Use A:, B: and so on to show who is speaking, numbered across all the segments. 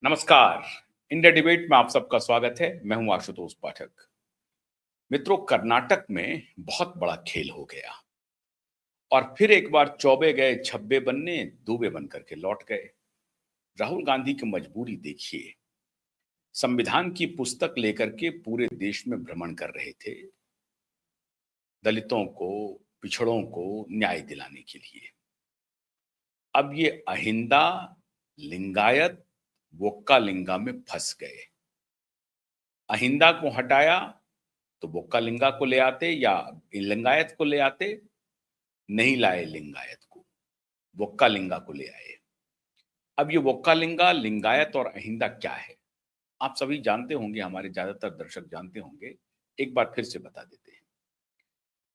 A: नमस्कार। India debate में आप सबका स्वागत है। मैं हूं आशुतोष पाठक। मित्रों, कर्नाटक में बहुत बड़ा खेल हो गया और फिर एक बार चौबे गए छब्बे बनने, दूबे बन करके लौट गए। राहुल गांधी की मजबूरी देखिए। संविधान की पुस्तक लेकर के पूरे देश में भ्रमण कर रहे थे, दलितों को, पिछड़ों को न्याय दिलाने के लिए। अब ये अहिंदा, लिंगायत, वोक्का लिंगा में फंस गए। अहिंदा को हटाया तो बोक्का लिंगा को ले आते या लिंगायत को ले आते, नहीं लाए लिंगायत को, बोक्का लिंगा को ले आए। अब ये बोक्का लिंगा, लिंगायत और अहिंदा क्या है? आप सभी जानते होंगे, हमारे ज्यादातर दर्शक जानते होंगे। एक बार फिर से बता देते हैं।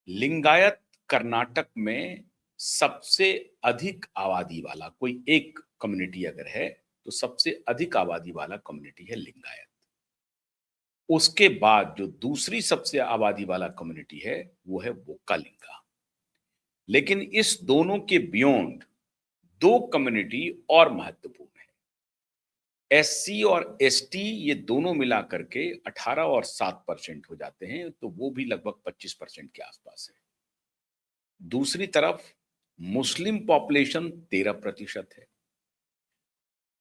A: लिंगायत कर्नाटक में सबसे अधिक आबादी वाला कोई एक कम्युनिटी अगर है तो सबसे अधिक आबादी वाला कम्युनिटी है लिंगायत। उसके बाद जो दूसरी सबसे आबादी वाला कम्युनिटी है वो है वोक्का लिंगा। लेकिन इस दोनों के बियॉन्ड दो कम्युनिटी और महत्वपूर्ण है। एससी और एसटी ये दोनों मिला करके 18 और 7% हो जाते हैं, तो वो भी लगभग 25% के आसपास है। दूसरी तरफ मुस्लिम पॉपुलेशन 13% है।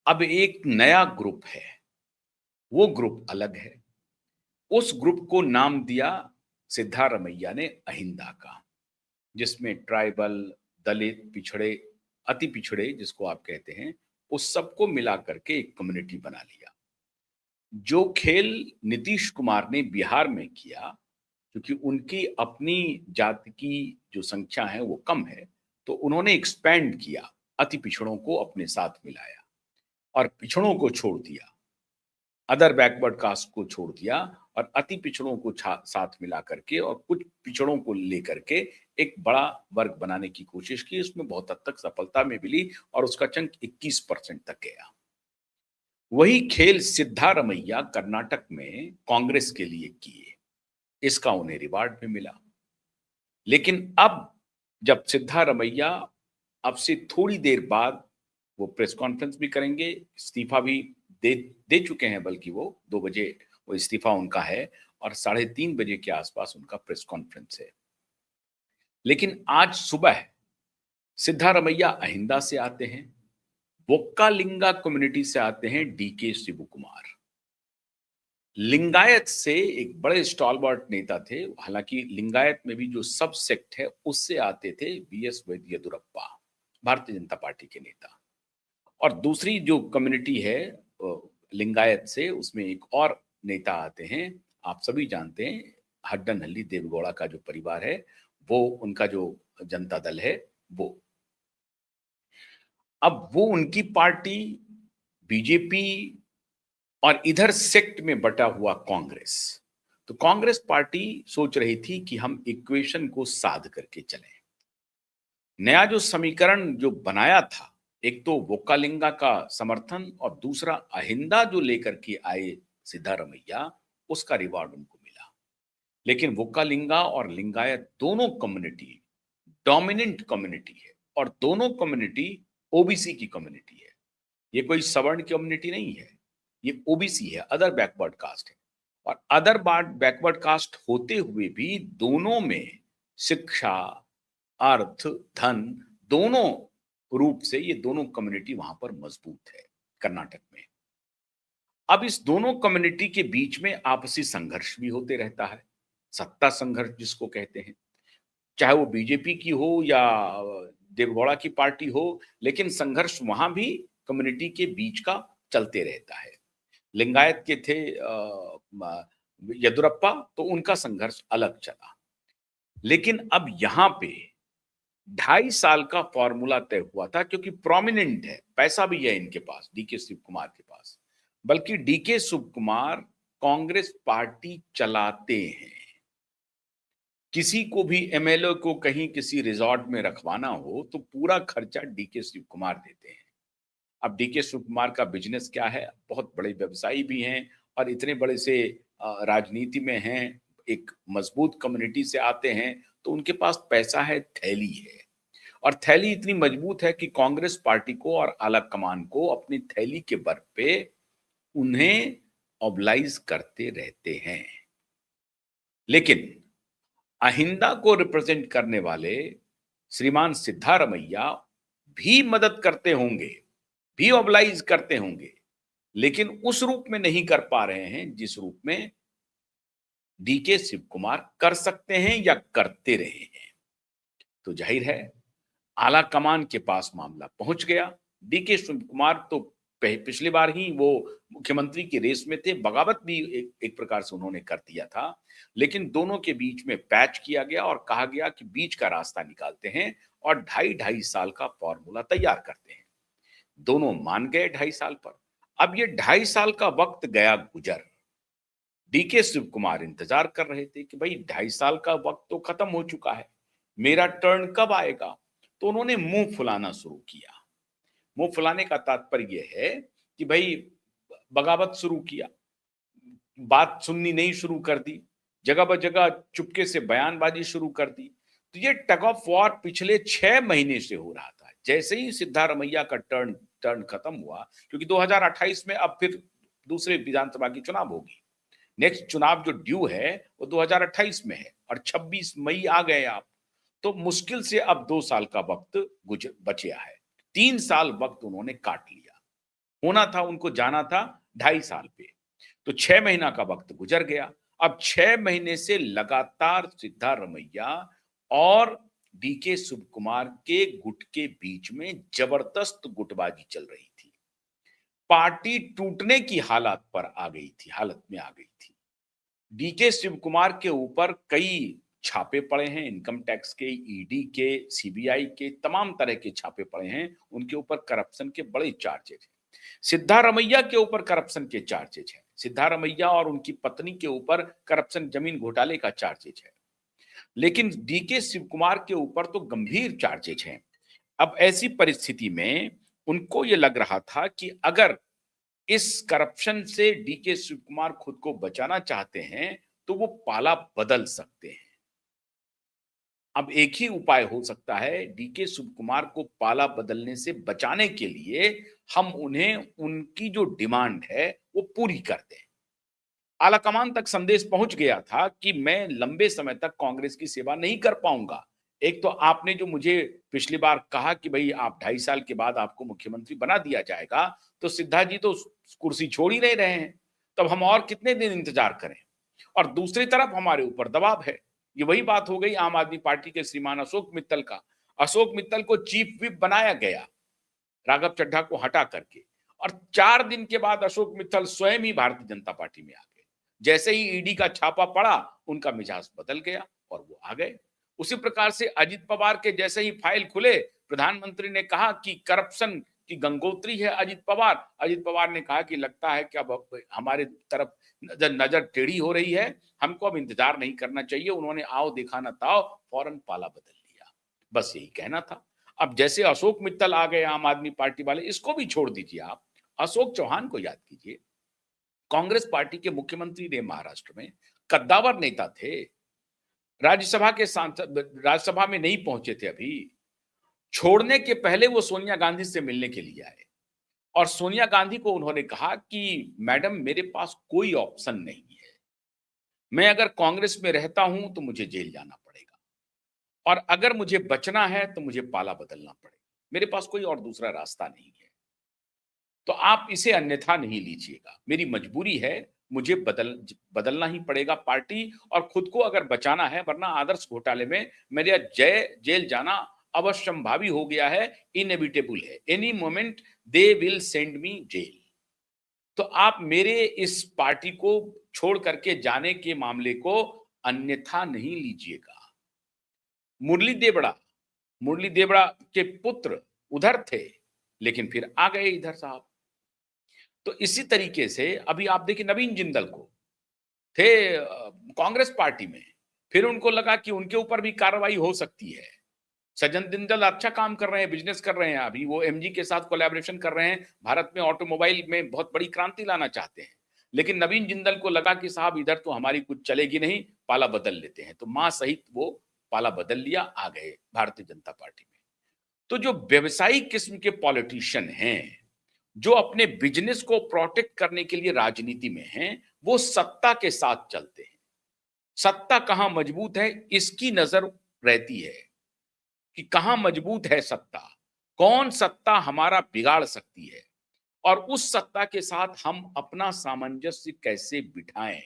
A: अब एक नया ग्रुप है, वो ग्रुप अलग है। उस ग्रुप को नाम दिया सिद्धारमैया ने अहिंदा का, जिसमें ट्राइबल, दलित, पिछड़े, अति पिछड़े जिसको आप कहते हैं, उस सबको मिला करके एक कम्युनिटी बना लिया। जो खेल नीतीश कुमार ने बिहार में किया, क्योंकि उनकी अपनी जाति की जो संख्या है वो कम है, तो उन्होंने एक्सपैंड किया, अति पिछड़ों को अपने साथ मिलाया और पिछड़ों को छोड़ दिया, अदर बैकवर्ड कास्ट को छोड़ दिया और अति पिछड़ों को साथ मिला करके और कुछ पिछड़ों को लेकर के एक बड़ा वर्ग बनाने की कोशिश की। उसमें बहुत हद तक सफलता में मिली और उसका चंक 21% तक गया। वही खेल सिद्धारमैया कर्नाटक में कांग्रेस के लिए किए, इसका उन्हें रिवार्ड भी मिला। लेकिन अब जब सिद्धारमैया अब से थोड़ी देर बाद वो प्रेस कॉन्फ्रेंस भी करेंगे, इस्तीफा भी दे दे चुके हैं, बल्कि वो 2 बजे वो इस्तीफा उनका है और 3:30 बजे के आसपास उनका प्रेस कॉन्फ्रेंस है। लेकिन आज सुबह सिद्धारमैया अहिंदा से आते हैं, वोक्का लिंगा कम्युनिटी से आते हैं डीके शिव कुमार। लिंगायत से एक बड़े स्टॉलवर्ट नेता थे, हालांकि लिंगायत में भी जो सब सेक्ट है उससे आते थे बीएस येदियुरप्पा, भारतीय जनता पार्टी के नेता। और दूसरी जो कम्युनिटी है लिंगायत से, उसमें एक और नेता आते हैं, आप सभी जानते हैं, हड्डनहल्ली देवगौड़ा का जो परिवार है, वो उनका जो जनता दल है वो। अब वो उनकी पार्टी, बीजेपी और इधर सेक्ट में बटा हुआ कांग्रेस। तो कांग्रेस पार्टी सोच रही थी कि हम इक्वेशन को साध करके चलें। नया जो समीकरण जो बनाया था, एक तो वोक्कालिंगा का समर्थन और दूसरा अहिंदा जो लेकर के आए सिद्धारमैया, उसका रिवार्ड उनको मिला। लेकिन वोक्कालिंगा और लिंगायत दोनों कम्युनिटी डोमिनेंट कम्युनिटी है और दोनों कम्युनिटी ओबीसी की कम्युनिटी है। ये कोई सवर्ण कम्युनिटी नहीं है, ये ओबीसी है, अदर बैकवर्ड कास्ट है। और अदर बैकवर्ड कास्ट होते हुए भी दोनों में शिक्षा, अर्थ, धन, दोनों रूप से ये दोनों कम्युनिटी वहां पर मजबूत है कर्नाटक में। अब इस दोनों कम्युनिटी के बीच में आपसी संघर्ष भी होते रहता है, सत्ता संघर्ष जिसको कहते हैं, चाहे वो बीजेपी की हो या देवगौड़ा की पार्टी हो, लेकिन संघर्ष वहां भी कम्युनिटी के बीच का चलते रहता है। लिंगायत के थे येदुरप्पा, तो उनका संघर्ष अलग चला। लेकिन अब यहां पे 2.5 साल का फॉर्मूला तय हुआ था, क्योंकि प्रोमिनेंट है, पैसा भी है इनके पास, डीके शिव कुमार के पास। बल्कि डीके शिव कुमार कांग्रेस पार्टी चलाते हैं। किसी को भी एमएलए को कहीं किसी रिजॉर्ट में रखवाना हो तो पूरा खर्चा डीके शिव कुमार देते हैं। अब डीके शिव कुमार का बिजनेस क्या है, बहुत बड़े व्यवसायी भी हैं और इतने बड़े से राजनीति में हैं, एक मजबूत कम्युनिटी से आते हैं, तो उनके पास पैसा है, थैली है। और थैली इतनी मजबूत है कि कांग्रेस पार्टी को और आला कमान को अपनी थैली के बल पे उन्हें ऑबलाइज करते रहते हैं। लेकिन अहिंदा को रिप्रेजेंट करने वाले श्रीमान सिद्धारमैया भी मदद करते होंगे, भी ऑबलाइज करते होंगे, लेकिन उस रूप में नहीं कर पा रहे हैं जिस रूप में डीके शिव कुमार कर सकते हैं या करते रहे हैं। तो जाहिर है आला कमान के पास मामला पहुंच गया। डीके शिव कुमार तो पिछली बार ही वो मुख्यमंत्री की रेस में थे, बगावत भी एक प्रकार से उन्होंने कर दिया था, लेकिन दोनों के बीच में पैच किया गया और कहा गया कि बीच का रास्ता निकालते हैं और 2.5 साल का फॉर्मूला तैयार करते हैं। दोनों मान गए 2.5 साल पर। अब ये 2.5 साल का वक्त गया गुजर। डीके शिव कुमार इंतजार कर रहे थे कि भाई 2.5 साल का वक्त तो खत्म हो चुका है, मेरा टर्न कब आएगा। तो उन्होंने मुंह फुलाना शुरू किया। मुंह फुलाने का तात्पर्य यह है कि भाई बगावत शुरू किया, बात सुननी नहीं शुरू कर दी, जगह ब जगह चुपके से बयानबाजी शुरू कर दी। तो ये टग ऑफ वॉर पिछले 6 महीने से हो रहा था। जैसे ही सिद्धारमैया का टर्न खत्म हुआ, क्योंकि 2028 में अब फिर दूसरे विधानसभा की चुनाव होगी, नेक्स्ट चुनाव जो ड्यू है वो 2028 में है और 26 मई आ गए आप, तो मुश्किल से अब 2 साल का वक्त बचा है। 3 साल वक्त उन्होंने काट लिया। होना था उनको जाना था 2.5 साल पे, तो 6 महीना का वक्त गुजर गया। अब 6 महीने से लगातार सिद्धारमैया और डीके शिव कुमार के गुट के बीच में जबरदस्त गुटबाजी चल रही थी। पार्टी टूटने की हालत में आ गई थी। डीके शिव कुमार के ऊपर कई छापे पड़े हैं, इनकम टैक्स के, ईडी के, सीबीआई के, तमाम तरह के छापे पड़े हैं। उनके ऊपर करप्शन के बड़े चार्जेस हैं। सिद्धारमैया के ऊपर करप्शन के चार्जेस हैं। सिद्धारमैया और उनकी पत्नी के ऊपर करप्शन, जमीन घोटाले का चार्जेस है। लेकिन डीके शिव कुमार के ऊपर तो गंभीर चार्जेस हैं। अब ऐसी परिस्थिति में उनको ये लग रहा था कि अगर इस करप्शन से डीके शिव कुमार खुद को बचाना चाहते हैं तो वो पाला बदल सकते हैं। अब एक ही उपाय हो सकता है, डीके शिव कुमार को पाला बदलने से बचाने के लिए हम उन्हें उनकी जो डिमांड है वो पूरी कर दें। आलाकमान तक संदेश पहुंच गया था कि मैं लंबे समय तक कांग्रेस की सेवा नहीं कर पाऊंगा। एक तो आपने जो मुझे पिछली बार कहा कि भाई आप 2.5 साल के बाद आपको मुख्यमंत्री बना दिया जाएगा, तो सिद्धा जी तो कुर्सी छोड़ ही नहीं रहे हैं, तब हम और कितने दिन इंतजार करें। और दूसरी तरफ हमारे ऊपर दबाव है। ये वही बात हो गई आम आदमी पार्टी के श्रीमान अशोक मित्तल का। अशोक मित्तल को चीफ व्हिप बनाया गया राघव चड्ढा को हटा करके, और 4 दिन के बाद अशोक मित्तल स्वयं ही भारतीय जनता पार्टी में आ गए। जैसे ही ईडी का छापा पड़ा, उनका मिजाज बदल गया और वो आ गए। उसी प्रकार से अजित पवार के जैसे ही फाइल खुले, प्रधानमंत्री ने कहा कि करप्शन की गंगोत्री है अजित पवार। अजित पवार ने कहा कि लगता है कि अब हमारे तरफ नजर टेढ़ी हो रही है, हमको अब इंतजार नहीं करना चाहिए। उन्होंने आओ देखा ना ताओ, फौरन पाला बदल लिया। बस यही कहना था। अब जैसे अशोक मित्तल आ गए आम आदमी पार्टी वाले, इसको भी छोड़ दीजिए आप। अशोक चौहान को याद कीजिए, कांग्रेस पार्टी के मुख्यमंत्री रहे महाराष्ट्र में, कद्दावर नेता थे, राज्यसभा के सांसद, राज्यसभा में नहीं पहुंचे थे अभी। छोड़ने के पहले वो सोनिया गांधी से मिलने के लिए आए और सोनिया गांधी को उन्होंने कहा कि मैडम मेरे पास कोई ऑप्शन नहीं है, मैं अगर कांग्रेस में रहता हूं तो मुझे जेल जाना पड़ेगा, और अगर मुझे बचना है तो मुझे पाला बदलना पड़ेगा, मेरे पास कोई और दूसरा रास्ता नहीं है। तो आप इसे अन्यथा नहीं लीजिएगा, मेरी मजबूरी है, मुझे बदलना ही पड़ेगा पार्टी, और खुद को अगर बचाना है, वरना आदर्श घोटाले में मेरा जेल जाना अवश्यंभावी हो गया है, इनएविटेबल है। Any moment they will send me jail. तो आप मेरे इस पार्टी को छोड़ करके जाने के मामले को अन्यथा नहीं लीजिएगा। मुरली देवड़ा के पुत्र उधर थे, लेकिन फिर आ गए इधर साहब। तो इसी तरीके से अभी आप देखिए, नवीन जिंदल को थे कांग्रेस पार्टी में, फिर उनको लगा कि उनके ऊपर भी कार्रवाई हो सकती है। सज्जन जिंदल अच्छा काम कर रहे हैं, बिजनेस कर रहे हैं, अभी वो एमजी के साथ कोलैबोरेशन कर रहे हैं, भारत में ऑटोमोबाइल में बहुत बड़ी क्रांति लाना चाहते हैं। लेकिन नवीन जिंदल को लगा कि साहब इधर तो हमारी कुछ चलेगी नहीं, पाला बदल लेते हैं, तो मां सहित वो पाला बदल लिया, आ गए भारतीय जनता पार्टी में। तो जो व्यवसायिक किस्म के पॉलिटिशियन हैं, जो अपने बिजनेस को प्रोटेक्ट करने के लिए राजनीति में हैं, वो सत्ता के साथ चलते हैं। सत्ता कहाँ मजबूत है, इसकी नजर रहती है कि कहाँ मजबूत है सत्ता, कौन सत्ता हमारा बिगाड़ सकती है और उस सत्ता के साथ हम अपना सामंजस्य कैसे बिठाएं।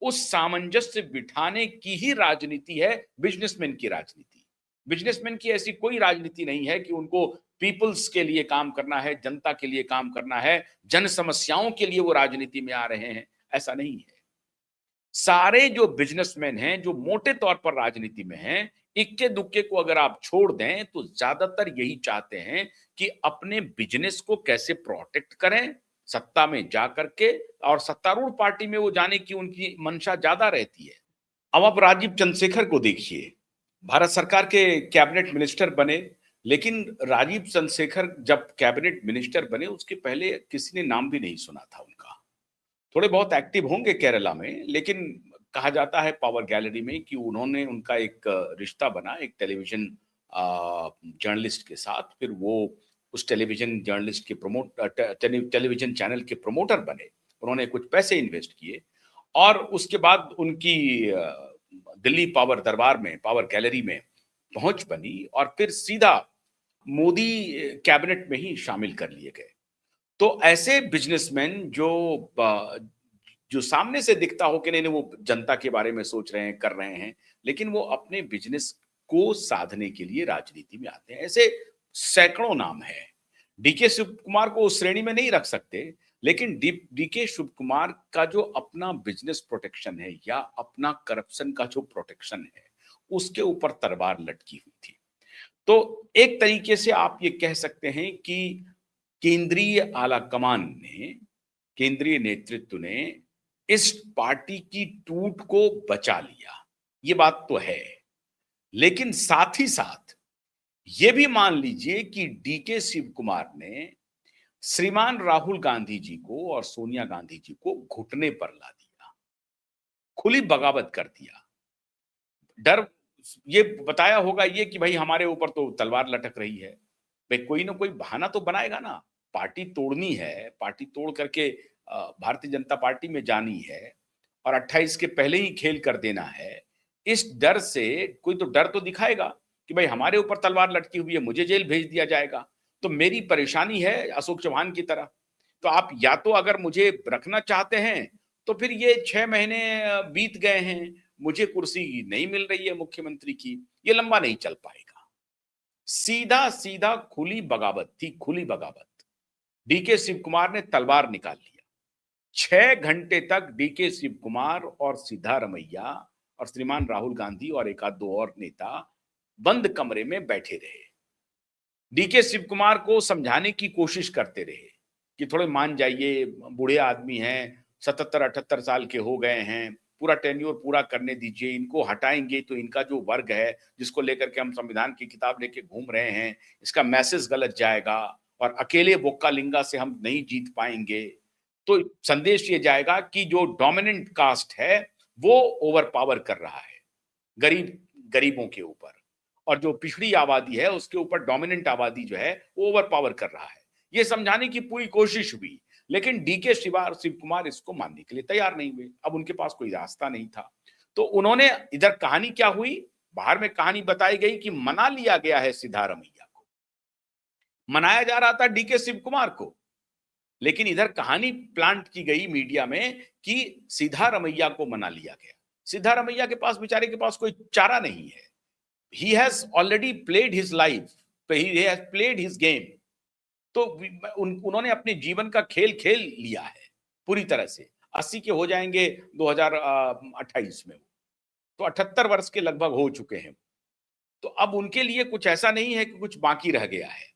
A: उस सामंजस्य बिठाने की ही राजनीति है बिजनेसमैन की राजनीति। बिजनेसमैन की ऐसी कोई राजनीति नहीं है कि उनको पीपल्स के लिए काम करना है, जनता के लिए काम करना है, जन समस्याओं के लिए वो राजनीति में आ रहे हैं, ऐसा नहीं है। सारे जो बिजनेसमैन हैं, जो मोटे तौर पर राजनीति में हैं, इक्के-दुक्के को अगर आप छोड़ दें, तो ज़्यादातर यही चाहते हैं कि अपने बिजनेस को कैसे प्रोटेक्ट करें, सत्ता में जा करके और सत्तारूढ़ पार्टी में वो जाने की उनकी मंशा ज़्यादा रहती है। अब आप राजीव चंद्रशेखर को देखिए, भारत सरकार के कैबिनेट मिनिस्टर बने, लेकिन राजीव चंद्रशेखर जब कैबिनेट मिनिस्टर बने, उसके पहले किसी ने नाम भी नहीं सुना था उनका। थोड़े बहुत एक्टिव होंगे केरला में, लेकिन कहा जाता है पावर गैलरी में कि उन्होंने उनका एक रिश्ता बना एक टेलीविजन जर्नलिस्ट के साथ, फिर वो उस टेलीविजन जर्नलिस्ट के टेलीविजन चैनल के प्रमोटर बने। उन्होंने कुछ पैसे इन्वेस्ट किए और उसके बाद उनकी दिल्ली पावर दरबार में, पावर गैलरी में पहुंच बनी और फिर सीधा मोदी कैबिनेट में ही शामिल कर लिए गए। तो ऐसे बिजनेसमैन जो सामने से दिखता हो कि नहीं नहीं वो जनता के बारे में सोच रहे हैं, कर रहे हैं, लेकिन वो अपने बिजनेस को साधने के लिए राजनीति में आते हैं। ऐसे सैकड़ों नाम हैं। डीके शिव कुमार को उस श्रेणी में नहीं रख सकते, लेकिन डीके शिव कुमार का जो अपना बिजनेस प्रोटेक्शन है या अपना करप्शन का जो प्रोटेक्शन है, उसके ऊपर तलवार लटकी हुई थी। तो एक तरीके से आप ये कह सकते हैं कि केंद्रीय आलाकमान ने, केंद्रीय नेतृत्व ने इस पार्टी की टूट को बचा लिया, ये बात तो है। लेकिन साथ ही साथ ये भी मान लीजिए कि डीके शिव कुमार ने श्रीमान राहुल गांधी जी को और सोनिया गांधी जी को घुटने पर ला दिया, खुली बगावत कर दिया। डर ये बताया होगा ये कि भाई हमारे ऊपर तो तलवार लटक रही है, भाई कोई ना कोई बहाना तो बनाएगा ना। पार्टी तोड़नी है, पार्टी तोड़ करके भारतीय जनता पार्टी में जानी है और 28 के पहले ही खेल कर देना है। इस डर से कोई तो डर तो दिखाएगा कि भाई हमारे ऊपर तलवार लटकी हुई है, मुझे जेल भेज दिया जाएगा, तो मेरी परेशानी है अशोक चौहान की तरह। तो आप या तो अगर मुझे रखना चाहते हैं तो फिर ये 6 महीने बीत गए हैं, मुझे कुर्सी नहीं मिल रही है मुख्यमंत्री की, ये लंबा नहीं चल पाएगा। सीधा सीधा खुली बगावत थी, खुली बगावत। डीके शिव कुमार ने तलवार निकाल लिया। 6 घंटे तक डीके शिव कुमार और सिद्धारमैया और श्रीमान राहुल गांधी और एक आध दो और नेता बंद कमरे में बैठे रहे। डीके शिव कुमार को समझाने की कोशिश करते रहे कि थोड़े मान जाइए, बूढ़े आदमी हैं, 77-78 साल के हो गए हैं, पूरा टेन्योर पूरा करने दीजिए, इनको हटाएंगे तो इनका जो वर्ग है जिसको लेकर के हम संविधान की किताब लेके घूम रहे हैं, इसका मैसेज गलत जाएगा और अकेले वोक्का लिंगा से हम नहीं जीत पाएंगे। तो संदेश ये जाएगा कि जो डोमिनेंट कास्ट है वो ओवर पावर कर रहा है गरीबों के ऊपर, और जो पिछड़ी आबादी है उसके ऊपर डोमिनेंट आबादी जो है वो ओवर पावर कर रहा है। ये समझाने की पूरी कोशिश हुई, लेकिन डीके शिव कुमार इसको मानने के लिए तैयार नहीं हुए। अब उनके पास कोई रास्ता नहीं था, तो उन्होंने इधर कहानी क्या हुई, बाहर में कहानी बताई गई कि मना लिया गया है सिद्धारमैया को, मनाया जा रहा था डीके शिव कुमार को, लेकिन इधर कहानी प्लांट की गई मीडिया में कि सिद्धारमैया को मना लिया गया। सिद्धारमैया के पास, बेचारे के पास कोई चारा नहीं है। He has already played his life, he has played his game। तो उन्होंने अपने जीवन का खेल खेल लिया है पूरी तरह से। 80 के हो जाएंगे 2028 में, तो 78 वर्ष के लगभग हो चुके हैं। तो अब उनके लिए कुछ ऐसा नहीं है कि कुछ बाकी रह गया है,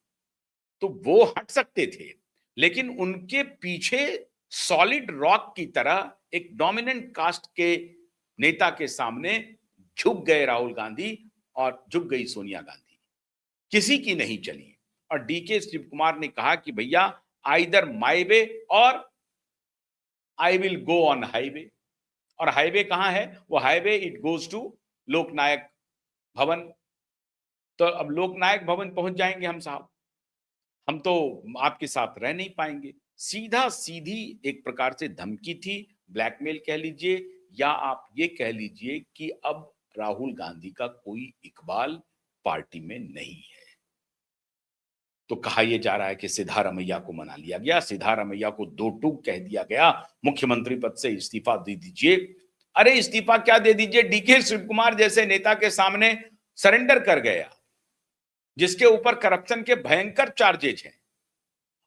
A: तो वो हट सकते थे, लेकिन उनके पीछे सॉलिड रॉक की तरह एक डोमिनेंट कास्ट के नेता के सामने झुक गए राहुल गांधी और झुक गई सोनिया गांधी, किसी की नहीं चली। और डीके शिव कुमार ने कहा कि भैया आइदर माय वे और I will go on highway. और हाईवे कहां है? वो हाईवे इट गोज टू लोकनायक भवन। तो अब लोकनायक भवन पहुंच जाएंगे हम साहब। हम तो आपके साथ रह नहीं पाएंगे। सीधा सीधी एक प्रकार से धमकी थी, ब्लैकमेल कह लीजिए, या आप ये कह लीजिए कि अब राहुल गांधी का कोई इकबाल पार्टी में नहीं है। तो कहा यह जा रहा है कि सिद्धारमैया को मना लिया गया, सिद्धारमैया को दो टूक कह दिया गया, मुख्यमंत्री पद से इस्तीफा दे दीजिए। अरे इस्तीफा क्या दे दीजिए, डीके शिव कुमार जैसे नेता के सामने सरेंडर कर गया, जिसके ऊपर करप्शन के भयंकर चार्जेज हैं,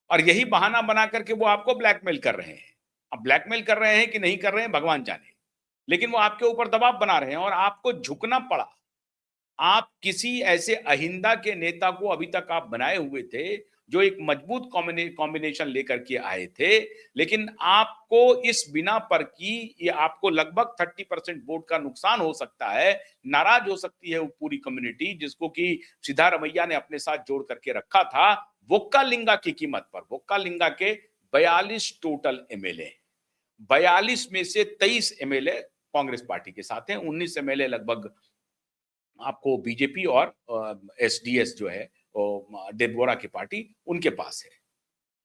A: और यही बहाना बना करके वो आपको ब्लैकमेल कर रहे हैं। अब ब्लैकमेल कर रहे हैं कि नहीं कर रहे हैं भगवान जाने, लेकिन वो आपके ऊपर दबाव बना रहे हैं और आपको झुकना पड़ा। आप किसी ऐसे अहिंदा के नेता को अभी तक आप बनाए हुए थे, जो एक मजबूत कॉम्बिनेशन लेकर के आए थे, लेकिन आपको इस बिना पर कि ये आपको लगभग 30% वोट का नुकसान हो सकता है, नाराज हो सकती है वो पूरी कम्युनिटी, जिसको कि सिद्धारमैया ने अपने साथ जोड़ करके रखा था, वोक्कालिंगा की कीमत पर। वोक्कालिंगा के 42 टोटल एमएलए, 42 में से 23 एमएलए कांग्रेस पार्टी के साथ हैं, 19 एमएलए लगभग आपको बीजेपी और एसडीएस जो है डेबोरा की पार्टी उनके पास है।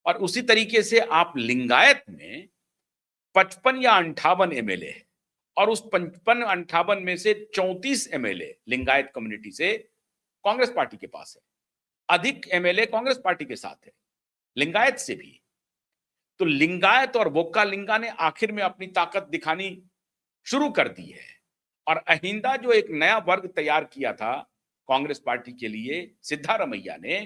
A: और उसी तरीके से आप लिंगायत में 55 या 58 एमएलए है, और उस 55-58 में से 34 एमएलए लिंगायत कम्युनिटी से कांग्रेस पार्टी के पास है। अधिक एमएलए कांग्रेस पार्टी के साथ है, लिंगायत से भी। तो लिंगायत और वोक्कालिंगा ने आखिर में अपनी ताकत दिखानी शुरू कर दी है, और अहिंदा जो एक नया वर्ग तैयार किया था कांग्रेस पार्टी के लिए सिद्धारमैया ने,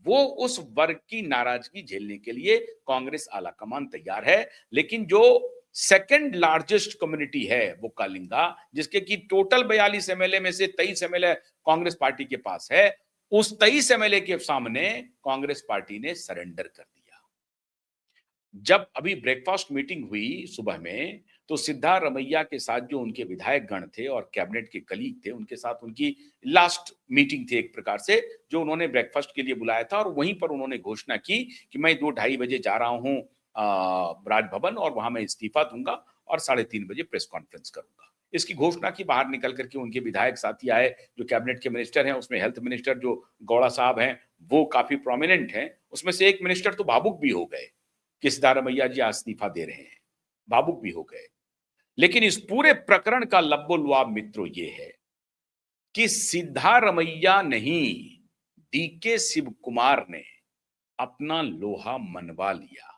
A: वो उस वर्ग की नाराजगी झेलने के लिए कांग्रेस आलाकमान तैयार है। लेकिन जो सेकंड लार्जेस्ट कम्युनिटी है वो कालिंगा, जिसके की टोटल 42 एमएलए में से 23 एमएलए कांग्रेस पार्टी के पास है, उस 23 एमएलए के सामने कांग्रेस पार्टी ने सरेंडर कर दिया। जब अभी ब्रेकफास्ट मीटिंग हुई सुबह में, तो सिद्धारमैया के साथ जो उनके विधायक गण थे और कैबिनेट के कलीग थे, उनके साथ उनकी लास्ट मीटिंग थी एक प्रकार से, जो उन्होंने ब्रेकफास्ट के लिए बुलाया था, और वहीं पर उन्होंने घोषणा की कि मैं 2-2:30 बजे जा रहा हूं राजभवन, और वहां मैं इस्तीफा दूंगा और 3:30 बजे प्रेस कॉन्फ्रेंस करूंगा। इसकी घोषणा की, बाहर निकल करके उनके विधायक साथी आए, जो कैबिनेट के मिनिस्टर हैं, उसमें हेल्थ मिनिस्टर जो गौड़ा साहब हैं वो काफी प्रोमिनेंट हैं, उसमें से एक मिनिस्टर तो भावुक भी हो गए कि सिद्धारमैया जी इस्तीफा दे रहे हैं, भावुक भी हो गए। लेकिन इस पूरे प्रकरण का लब्बो-लुआब मित्रों ये है कि सिद्धारमैया नहीं, डीके शिव कुमार ने अपना लोहा मनवा लिया।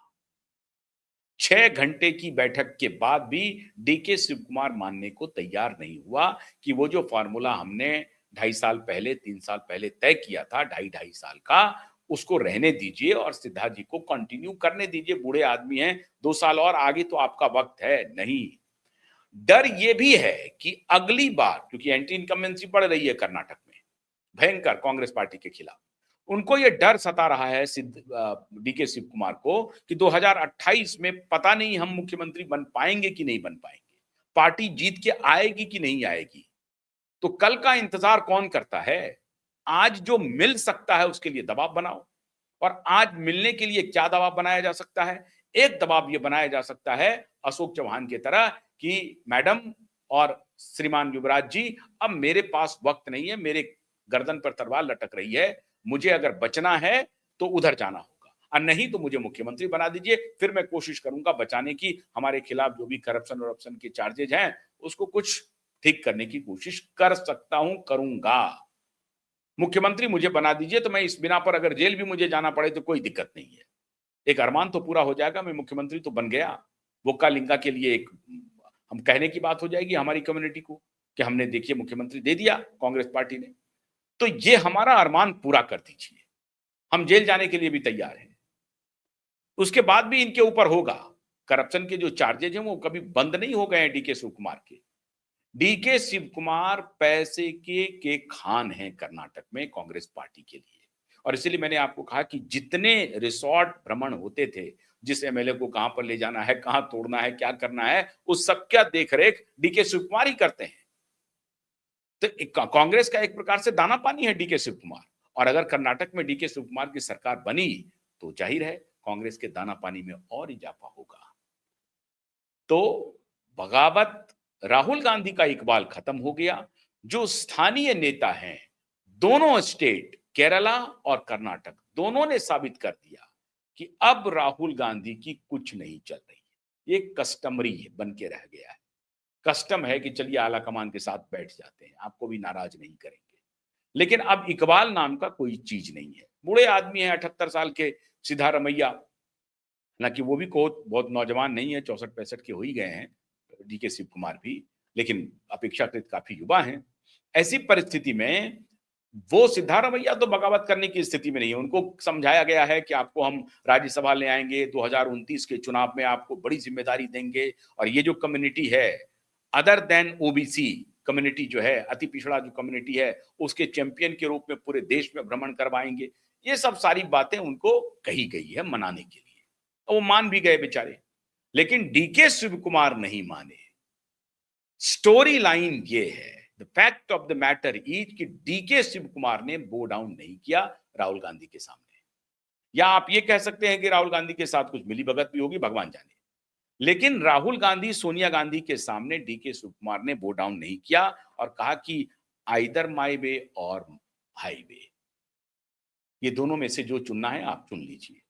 A: 6 घंटे की बैठक के बाद भी डीके शिव कुमार मानने को तैयार नहीं हुआ कि वो जो फॉर्मूला हमने 2.5 साल पहले, 3 साल पहले तय किया था, 2.5 साल का, उसको रहने दीजिए और सिद्धा जी को कंटिन्यू करने दीजिए। बूढ़े आदमी हैं, 2 साल और आगे तो आपका वक्त है। नहीं, डर ये भी है कि अगली बार, क्योंकि एंटी इनकम्बेंसी बढ़ रही है कर्नाटक में भयंकर कांग्रेस पार्टी के खिलाफ, उनको ये डर सता रहा है डीके शिव कुमार को कि 2028 में पता नहीं हम मुख्यमंत्री बन पाएंगे कि नहीं बन पाएंगे, पार्टी जीत के आएगी कि नहीं आएगी। तो कल का इंतजार कौन करता है? आज जो मिल सकता है उसके लिए दबाव बनाओ। और आज मिलने के लिए क्या दबाव बनाया जा सकता है? एक दबाव यह बनाया जा सकता है अशोक चौहान की तरह कि मैडम और श्रीमान युवराज जी, अब मेरे पास वक्त नहीं है, मेरे गर्दन पर तलवार लटक रही है, मुझे अगर बचना है तो उधर जाना होगा, और नहीं तो मुझे मुख्यमंत्री बना दीजिए, फिर मैं कोशिश करूंगा बचाने की, हमारे खिलाफ जो भी करप्शन के चार्जेज हैं उसको कुछ ठीक करने की कोशिश कर सकता हूं, करूंगा। मुख्यमंत्री मुझे बना दीजिए तो मैं इस बिना पर अगर जेल भी मुझे जाना पड़े तो कोई दिक्कत नहीं है, एक अरमान तो पूरा हो जाएगा, मैं मुख्यमंत्री तो बन गया। वोक्कालिंगा के लिए एक हम कहने की बात हो जाएगी हमारी कम्युनिटी को कि हमने देखिए मुख्यमंत्री दे दिया कांग्रेस पार्टी ने। तो ये हमारा अरमान पूरा कर दीजिए, हम जेल जाने के लिए भी तैयार हैं। उसके बाद भी इनके ऊपर होगा, करप्शन के जो चार्जेज हैं वो कभी बंद नहीं हो गए हैं डीके शिव कुमार के। डीके शिव कुमार पैसे के खान हैं कर्नाटक में कांग्रेस पार्टी के लिए, और इसीलिए मैंने आपको कहा कि जितने रिसोर्ट भ्रमण होते थे, जिस एमएलए को कहां पर ले जाना है, कहां तोड़ना है, क्या करना है, उस सब क्या देखरेख डीके शिव कुमार ही करते हैं। तो कांग्रेस का एक प्रकार से दाना पानी है डीके शिव कुमार, और अगर कर्नाटक में डीके शिव कुमार की सरकार बनी तो जाहिर है कांग्रेस के दाना पानी में और इजाफा होगा। तो बगावत, राहुल गांधी का इकबाल खत्म हो गया। जो स्थानीय नेता हैं दोनों स्टेट केरला और कर्नाटक दोनों ने साबित कर दिया कि अब राहुल गांधी की कुछ नहीं चल रही है। ये कस्टमरी बन के रह गया है। कस्टम है कि चलिए आला कमान के साथ बैठ जाते हैं, आपको भी नाराज नहीं करेंगे। लेकिन अब इकबाल नाम का कोई चीज नहीं है। बूढ़े आदमी है 78 साल के सिद्धारमैया, हालांकि वो भी बहुत नौजवान नहीं है, 64-65 के हो ही गए हैं, डीके शिव कुमार भी, लेकिन अपेक्षाकृत काफी युवा हैं। ऐसी परिस्थिति में वो सिद्धारमैया तो बगावत करने की स्थिति में नहीं है। उनको समझाया गया है कि आपको हम राज्यसभा ले आएंगे, 2029 के चुनाव में आपको बड़ी जिम्मेदारी देंगे, और ये जो कम्युनिटी है अदर देन ओबीसी कम्युनिटी जो है, अति पिछड़ा जो कम्युनिटी है, उसके चैंपियन के रूप में पूरे देश में भ्रमण करवाएंगे। ये सब सारी बातें उनको कही गई है मनाने के लिए, तो वो मान भी गए बेचारे। लेकिन डीके शिव कुमार नहीं माने। स्टोरी लाइन ये है, the fact of the matter is कि डीके शिव कुमार ने बो डाउन नहीं किया राहुल गांधी के सामने। या आप ये कह सकते हैं कि राहुल गांधी के साथ कुछ मिलीभगत भी होगी, भगवान जाने। लेकिन राहुल गांधी सोनिया गांधी के सामने डीके शिव कुमार ने बो डाउन नहीं किया और कहा कि आइदर माय वे और हाईवे, ये दोनों में से जो चुनना है आप चुन लीजिए।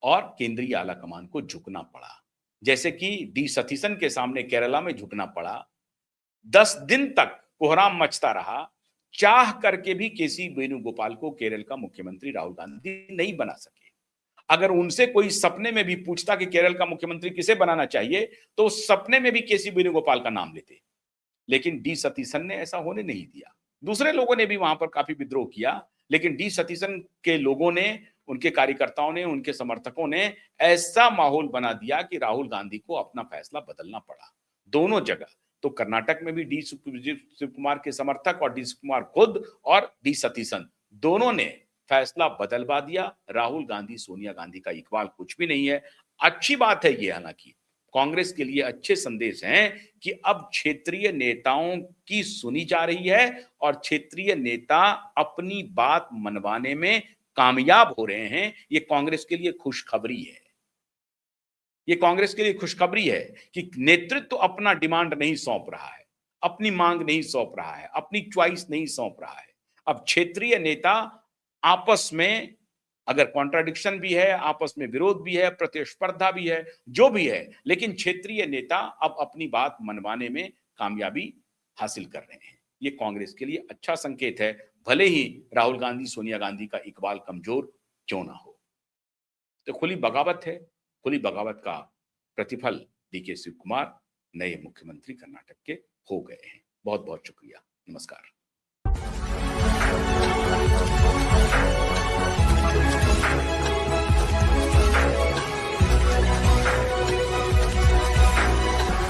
A: और केंद्रीय आला कमान को झुकना पड़ा, जैसे कि डी सतीशन के सामने केरला में झुकना पड़ा। 10 दिन तक कोहराम मचता रहा, चाह करके भी केसी वेणुगोपाल को केरल का मुख्यमंत्री राहुल गांधी नहीं बना सके। अगर उनसे कोई सपने में भी पूछता कि केरल का मुख्यमंत्री किसे बनाना चाहिए, तो सपने में भी केसी वेणुगोपाल का नाम लेते। लेकिन डी सतीशन ने ऐसा होने नहीं दिया। दूसरे लोगों ने भी वहां पर काफी विद्रोह किया, लेकिन डी सतीशन के लोगों ने, उनके कार्यकर्ताओं ने, उनके समर्थकों ने ऐसा माहौल बना दिया कि राहुल गांधी को अपना फैसला बदलना पड़ा दोनों जगह। तो कर्नाटक में भी डी शिव कुमार के समर्थक और डी शिव कुमार खुद और डी सतीशन दोनों ने फैसला बदलवा दिया। राहुल गांधी सोनिया गांधी का इकबाल कुछ भी नहीं है। अच्छी बात है ये, हालांकि कांग्रेस के लिए अच्छे संदेश हैं कि अब क्षेत्रीय नेताओं की सुनी जा रही है और क्षेत्रीय नेता अपनी बात मनवाने में कामयाब हो रहे हैं। ये कांग्रेस के लिए खुशखबरी है। ये कांग्रेस के लिए खुशखबरी है कि नेतृत्व अपना डिमांड नहीं सौंप रहा है, अपनी मांग नहीं सौंप रहा है, अपनी च्वाइस नहीं सौंप रहा है। अब क्षेत्रीय नेता आपस में, अगर कॉन्ट्राडिक्शन भी है, आपस में विरोध भी है, प्रतिस्पर्धा भी है, जो भी है, लेकिन क्षेत्रीय नेता अब अपनी बात मनवाने में कामयाबी हासिल कर रहे हैं। ये कांग्रेस के लिए अच्छा संकेत है, भले ही राहुल गांधी सोनिया गांधी का इकबाल कमजोर क्यों ना हो। तो खुली बगावत है, खुली बगावत का प्रतिफल डीके शिव कुमार नए मुख्यमंत्री कर्नाटक के हो गए हैं। बहुत बहुत शुक्रिया, नमस्कार।